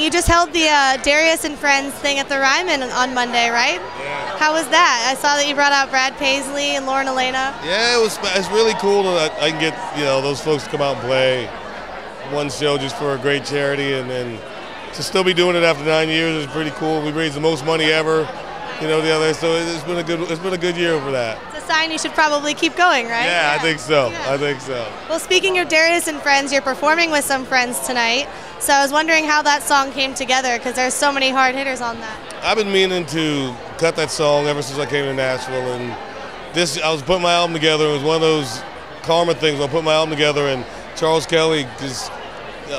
you just held the Darius and Friends thing at the Ryman on Monday, right? Yeah. How was that? I saw that you brought out Brad Paisley and Alaina. Yeah, it's really cool that I can get those folks to come out and play one show just for a great charity, and then to still be doing it after 9 years is pretty cool. We raised the most money ever, so it's been a good year for that. It's a sign you should probably keep going, right? Yeah, I think so. Yeah. I think so. Well, speaking of Darius and Friends, you're performing with some friends tonight. So I was wondering how that song came together, because there's so many hard hitters on that. I've been meaning to cut that song ever since I came to Nashville, and I was putting my album together. It was one of those karma things. I put my album together, and Charles Kelly just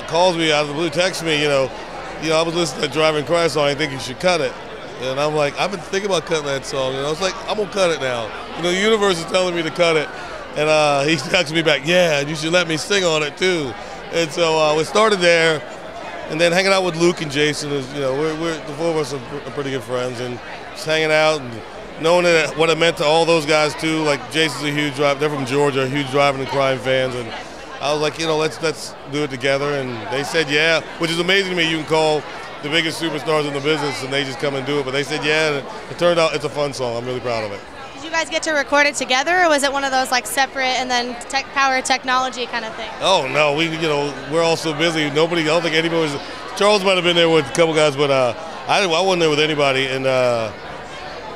calls me out of the blue, texts me, I was listening to that Driving Christ song, I think you should cut it. And I'm like, I've been thinking about cutting that song, and I was like, I'm gonna cut it now. The universe is telling me to cut it, and he texted me back, yeah, you should let me sing on it too. And so we started there, and then hanging out with Luke and Jason is, we're the four of us are pretty good friends, and just hanging out and knowing what it meant to all those guys too. Like Jason's a huge driver, they're from Georgia, huge Driving and Crying fans, and I was like, let's do it together, and they said yeah, which is amazing to me. You can call the biggest superstars in the business and they just come and do it, but they said yeah, and it turned out it's a fun song. I'm really proud of it. Did you guys get to record it together, or was it one of those like separate and then power technology kind of thing? Oh no, we're all so busy. I don't think anybody was. Charles might have been there with a couple guys, but I wasn't there with anybody, and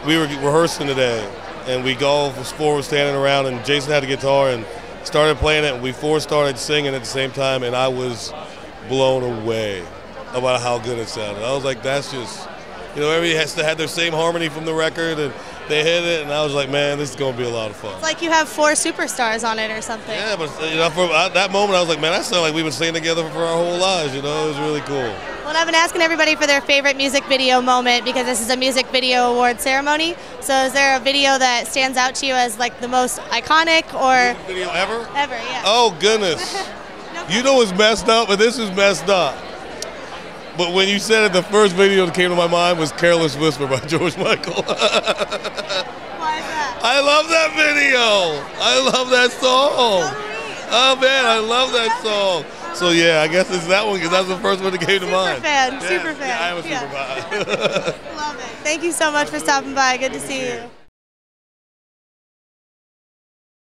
we were rehearsing today, and all four were standing around, and Jason had a guitar and started playing it, and we four started singing at the same time, and I was blown away about how good it sounded. I was like, that's just, everybody has to have their same harmony from the record, and they hit it, and I was like, man, this is going to be a lot of fun. It's like you have 4 superstars on it or something. Yeah, but from that moment, I was like, man, that sounds like we've been singing together for our whole lives, It was really cool. Well, and I've been asking everybody for their favorite music video moment, because this is a music video award ceremony. So is there a video that stands out to you as like the most iconic, or? Music video ever? Ever, yeah. Oh, goodness. No. What's messed up, but this is messed up. But when you said it, the first video that came to my mind was Careless Whisper by George Michael. Why is that? I love that video. I love that song. Oh, man, I love that song. So, yeah, I guess it's that one, because that's the first one that came to mind. Super fan. Yeah, I am a super fan. Love it. Thank you so much for stopping by. Good to see you.